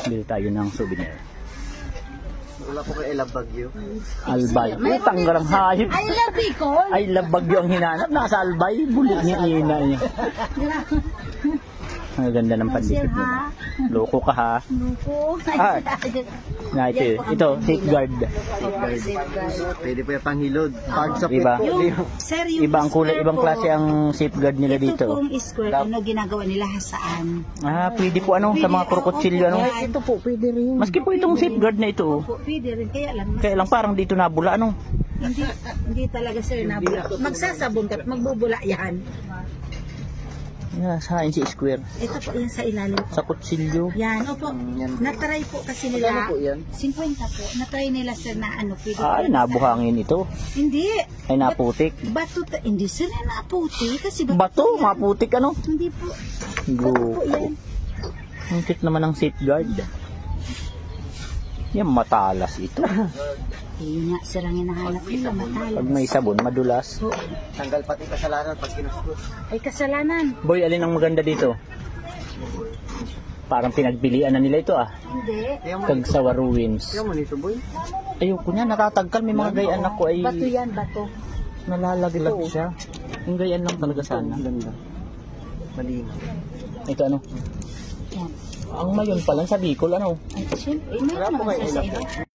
Bili tayo ng souvenir. Wala po kayo ilang bagyo. Albay. Utang garang hayop. I love Bicol. Ay, labagyo ang hinanap. Nasa albay. Bulit niya ina niya. Ang ganda ng pandikit mo. Loko ka ha. Loko. Ah, na ito, safeguard. Pwede po yung panghilod. Pag sa Iba. Sir, yung Ibang kulay, square ibang po, klase ang safeguard nila ito dito. pong square, ano ginagawa nila saan? Ah, pwede po ano, sa mga krokotsilyo ano. Ito po, pwede rin. Maski po itong safeguard na ito. po, pwede rin. Kaya lang parang dito nabula ano. Hindi talaga sir nabula. Magsasabon ka at magbubula yan. Yeah, sa si square. Ito po yan sa ilalim. Sa kutsilyo. Yan, opo. Natry po kasi nila. Ano po yan? 50 po. Natry nila sir na ano. Pwede Ay, po nabuhangin ito. Hindi. Ay, naputik. Bato, hindi sir na naputi. Kasi Bato, maputik ano. Hindi po. Loko. yan. Ang cute naman ng safeguard. Yan, matalas ito. Yun nga sir ang hinahanap nila. Matalas. Pag may sabon, madulas. Tanggal pati kasalanan pag kinuskus. Ay kasalanan. Boy, alin ang maganda dito? Parang pinagbilian na nila ito ah. Hindi. Kagsawa Ruins. Yung manito boy. Ayoko niya, natatagkal. May mga gayaan ako ay Bato yan, bato. nalalaglag siya. Yung gayaan lang talaga sana. Ganda. Malinaw. Ito ano? Yan. Ang mayon pala sa Bicol ano? Ay, siyempre. May naman sir sa iba.